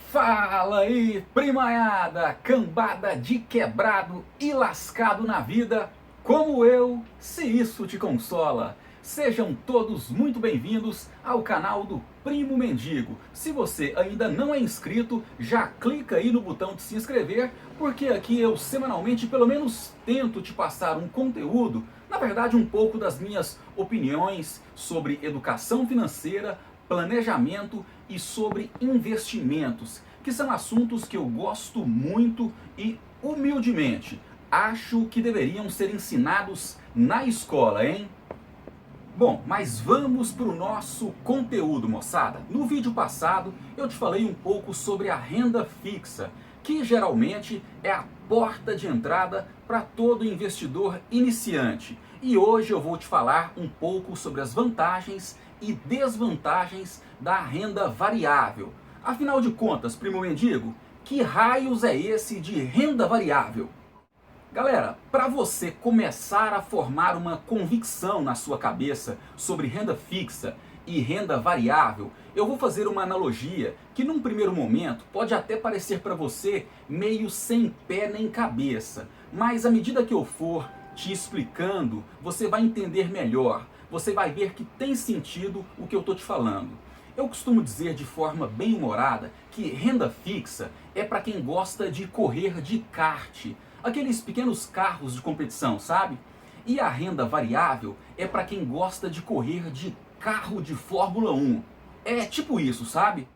Fala aí, primaiada, cambada de quebrado e lascado na vida, como eu, se isso te consola. Sejam todos muito bem-vindos ao canal do Primo Mendigo. Se você ainda não é inscrito, já clica aí no botão de se inscrever, porque aqui eu semanalmente pelo menos tento te passar um conteúdo, na verdade um pouco das minhas opiniões sobre educação financeira, planejamento e sobre investimentos, que são assuntos que eu gosto muito e, humildemente, acho que deveriam ser ensinados na escola, hein? Bom, mas vamos para o nosso conteúdo, moçada. No vídeo passado eu te falei um pouco sobre a renda fixa, que geralmente é a porta de entrada para todo investidor iniciante. E hoje eu vou te falar um pouco sobre as vantagens e desvantagens da renda variável. Afinal de contas, primo mendigo, que raios é esse de renda variável? Galera, para você começar a formar uma convicção na sua cabeça sobre renda fixa e renda variável, eu vou fazer uma analogia que num primeiro momento pode até parecer para você meio sem pé nem cabeça, mas à medida que eu for te explicando, você vai entender melhor, você vai ver que tem sentido o que eu estou te falando. Eu costumo dizer de forma bem humorada que renda fixa é para quem gosta de correr de kart, aqueles pequenos carros de competição, sabe? E a renda variável é para quem gosta de correr de carro de Fórmula 1. É tipo isso, sabe?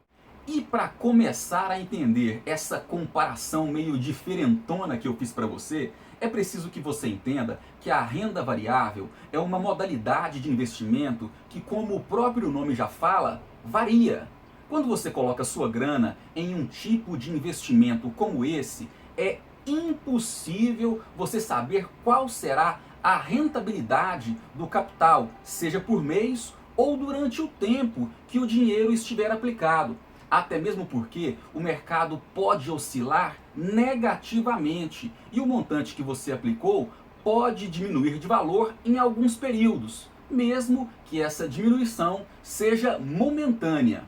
E para começar a entender essa comparação meio diferentona que eu fiz para você, é preciso que você entenda que a renda variável é uma modalidade de investimento que, como o próprio nome já fala, varia. Quando você coloca sua grana em um tipo de investimento como esse, é impossível você saber qual será a rentabilidade do capital, seja por mês ou durante o tempo que o dinheiro estiver aplicado. Até mesmo porque o mercado pode oscilar negativamente e o montante que você aplicou pode diminuir de valor em alguns períodos, mesmo que essa diminuição seja momentânea.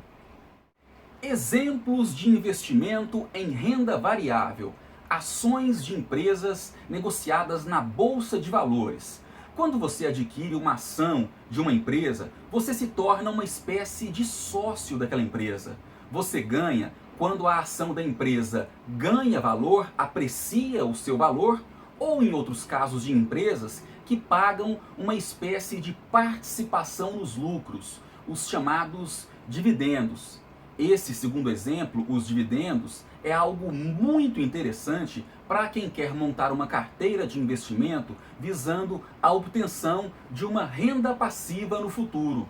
Exemplos de investimento em renda variável: ações de empresas negociadas na Bolsa de Valores. Quando você adquire uma ação de uma empresa, você se torna uma espécie de sócio daquela empresa. Você ganha quando a ação da empresa ganha valor, aprecia o seu valor, ou em outros casos de empresas que pagam uma espécie de participação nos lucros, os chamados dividendos. Esse segundo exemplo, os dividendos, é algo muito interessante para quem quer montar uma carteira de investimento visando a obtenção de uma renda passiva no futuro.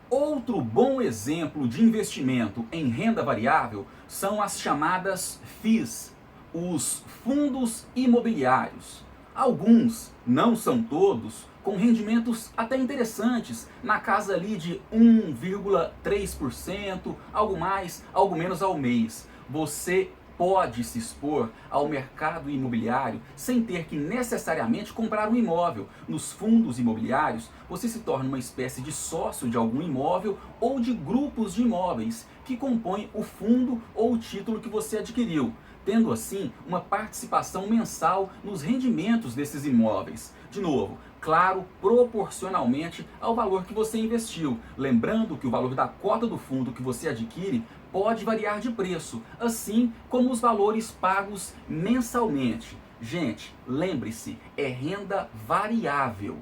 Outro bom exemplo de investimento em renda variável são as chamadas FIIs, os fundos imobiliários. Alguns, não são todos, com rendimentos até interessantes, na casa ali de 1,3%, algo mais, algo menos ao mês. Você pode se expor ao mercado imobiliário sem ter que necessariamente comprar um imóvel. Nos fundos imobiliários, você se torna uma espécie de sócio de algum imóvel ou de grupos de imóveis que compõem o fundo ou o título que você adquiriu, tendo assim uma participação mensal nos rendimentos desses imóveis. De novo, claro, proporcionalmente ao valor que você investiu. Lembrando que o valor da cota do fundo que você adquire pode variar de preço, assim como os valores pagos mensalmente. Gente, lembre-se, é renda variável.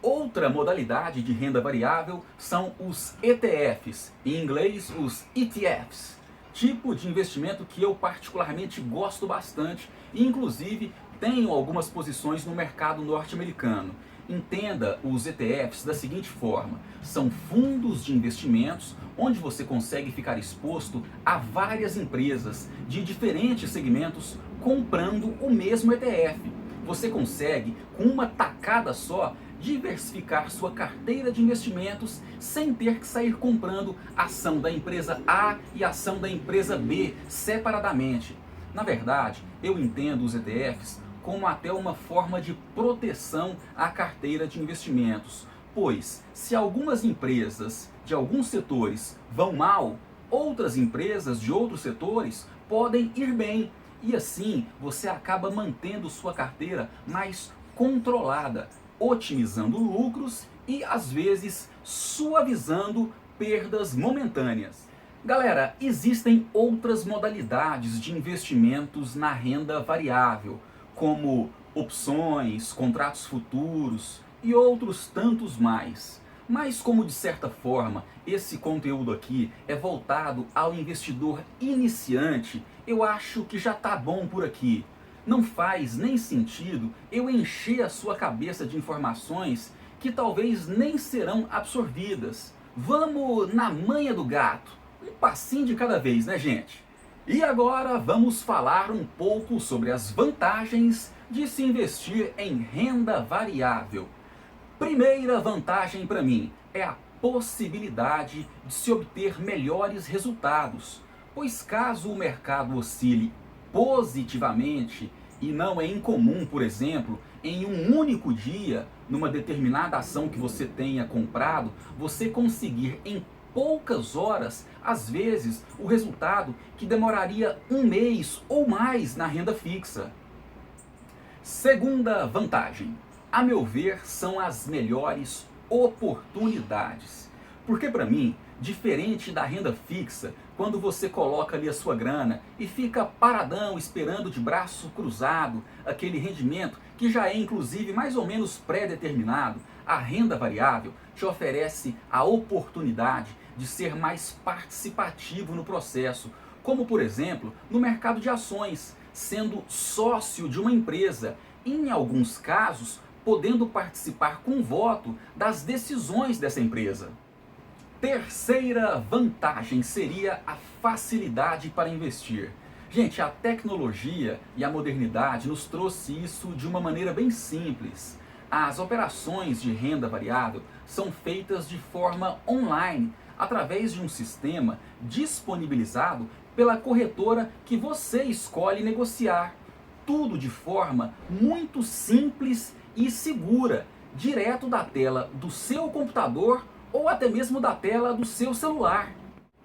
Outra modalidade de renda variável são os ETFs, em inglês os ETFs. Tipo de investimento que eu particularmente gosto bastante e inclusive tenho algumas posições no mercado norte-americano. Entenda os ETFs da seguinte forma: são fundos de investimentos onde você consegue ficar exposto a várias empresas de diferentes segmentos comprando o mesmo ETF. Você consegue, com uma tacada só, diversificar sua carteira de investimentos sem ter que sair comprando ação da empresa A e ação da empresa B separadamente. Na verdade, eu entendo os ETFs como até uma forma de proteção à carteira de investimentos, pois se algumas empresas de alguns setores vão mal, outras empresas de outros setores podem ir bem. E assim você acaba mantendo sua carteira mais controlada, otimizando lucros e às vezes suavizando perdas momentâneas. Galera, existem outras modalidades de investimentos na renda variável, como opções, contratos futuros e outros tantos mais. Mas como de certa forma esse conteúdo aqui é voltado ao investidor iniciante, eu acho que já tá bom por aqui. Não faz nem sentido eu encher a sua cabeça de informações que talvez nem serão absorvidas. Vamos na manha do gato, um passinho de cada vez, né, gente? E agora vamos falar um pouco sobre as vantagens de se investir em renda variável. Primeira vantagem para mim é a possibilidade de se obter melhores resultados, pois caso o mercado oscile positivamente, e não é incomum, por exemplo, em um único dia, numa determinada ação que você tenha comprado, você conseguir em poucas horas, às vezes, o resultado que demoraria um mês ou mais na renda fixa. Segunda vantagem, a meu ver, são as melhores oportunidades. Porque para mim, diferente da renda fixa, quando você coloca ali a sua grana e fica paradão esperando de braço cruzado aquele rendimento que já é inclusive mais ou menos pré-determinado, a renda variável te oferece a oportunidade de ser mais participativo no processo, como por exemplo no mercado de ações, sendo sócio de uma empresa, em alguns casos podendo participar com voto das decisões dessa empresa. Terceira vantagem seria a facilidade para investir. Gente, a tecnologia e a modernidade nos trouxe isso de uma maneira bem simples. As operações de renda variável são feitas de forma online, através de um sistema disponibilizado pela corretora que você escolhe negociar. Tudo de forma muito simples e segura, direto da tela do seu computador ou até mesmo da tela do seu celular.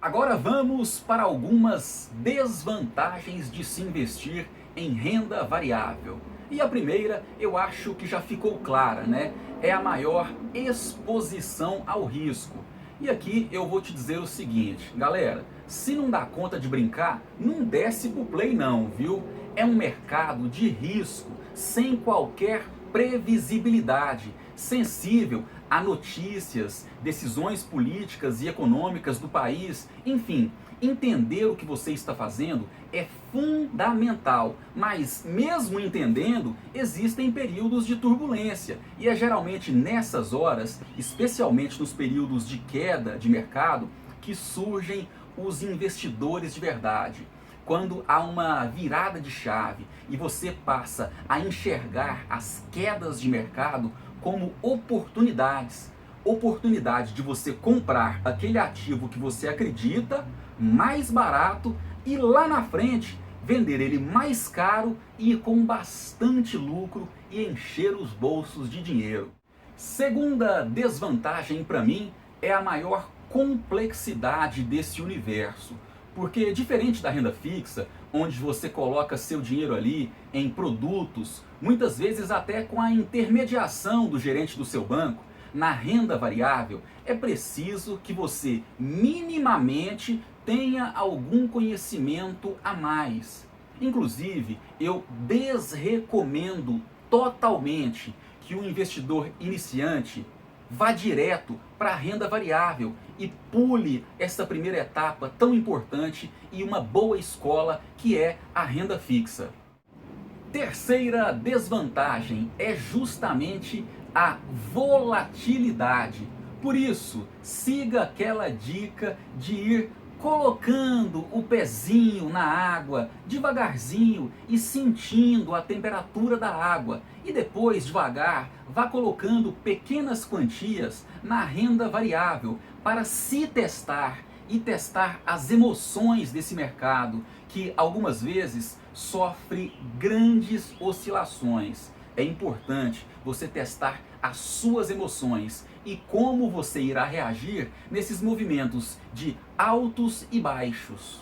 Agora vamos para algumas desvantagens de se investir em renda variável. E a primeira, eu acho que já ficou clara, né? É a maior exposição ao risco. E aqui eu vou te dizer o seguinte, galera, se não dá conta de brincar, não desce pro play não, viu? É um mercado de risco, sem qualquer previsibilidade, sensível a notícias, decisões políticas e econômicas do país, enfim, entender o que você está fazendo é fundamental, mas mesmo entendendo, existem períodos de turbulência e é geralmente nessas horas, especialmente nos períodos de queda de mercado, que surgem os investidores de verdade. Quando há uma virada de chave e você passa a enxergar as quedas de mercado como oportunidades. Oportunidade de você comprar aquele ativo que você acredita mais barato e lá na frente vender ele mais caro e com bastante lucro e encher os bolsos de dinheiro. Segunda desvantagem para mim é a maior complexidade desse universo. Porque diferente da renda fixa, onde você coloca seu dinheiro ali em produtos, muitas vezes até com a intermediação do gerente do seu banco, na renda variável é preciso que você minimamente tenha algum conhecimento a mais. Inclusive, eu desrecomendo totalmente que o investidor iniciante vá direto para a renda variável e pule essa primeira etapa tão importante e uma boa escola que é a renda fixa. Terceira desvantagem é justamente a volatilidade. Por isso, siga aquela dica de ir colocando o pezinho na água devagarzinho e sentindo a temperatura da água e depois devagar vá colocando pequenas quantias na renda variável para se testar e testar as emoções desse mercado que algumas vezes sofre grandes oscilações. É importante você testar as suas emoções e como você irá reagir nesses movimentos de altos e baixos.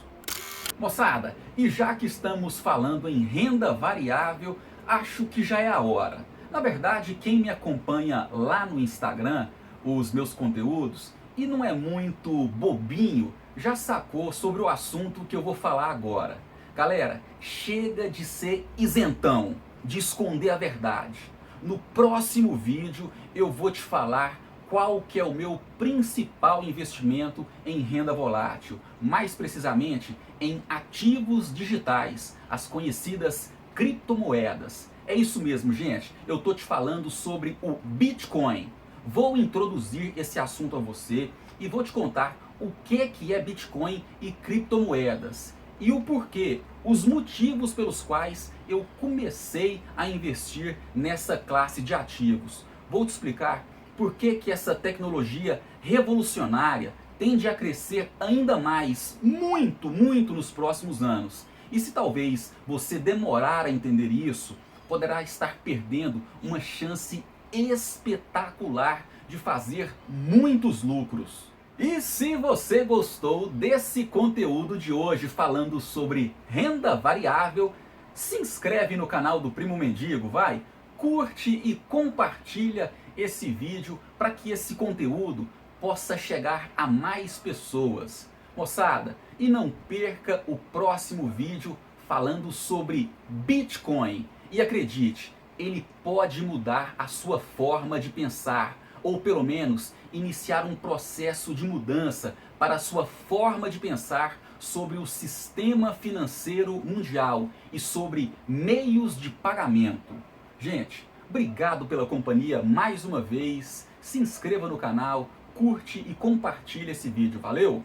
Moçada, e já que estamos falando em renda variável, acho que já é a hora. Na verdade, quem me acompanha lá no Instagram, os meus conteúdos, e não é muito bobinho, já sacou sobre o assunto que eu vou falar agora. Galera, chega de ser isentão, de esconder a verdade. No próximo vídeo eu vou te falar qual que é o meu principal investimento em renda volátil, mais precisamente em ativos digitais, as conhecidas criptomoedas. É isso mesmo, gente, eu tô te falando sobre o Bitcoin. Vou introduzir esse assunto a você e vou te contar o que é Bitcoin e criptomoedas e o porquê, os motivos pelos quais eu comecei a investir nessa classe de ativos. Vou te explicar por que essa tecnologia revolucionária tende a crescer ainda mais, muito nos próximos anos. E se talvez você demorar a entender isso, poderá estar perdendo uma chance espetacular de fazer muitos lucros. E se você gostou desse conteúdo de hoje falando sobre renda variável, se inscreve no canal do Primo Mendigo, vai, curte e compartilha esse vídeo para que esse conteúdo possa chegar a mais pessoas. Moçada, e não perca o próximo vídeo falando sobre Bitcoin. E acredite, ele pode mudar a sua forma de pensar, ou pelo menos iniciar um processo de mudança para a sua forma de pensar sobre o sistema financeiro mundial e sobre meios de pagamento. Gente, obrigado pela companhia mais uma vez, se inscreva no canal, curte e compartilhe esse vídeo, valeu?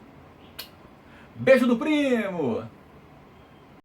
Beijo do primo!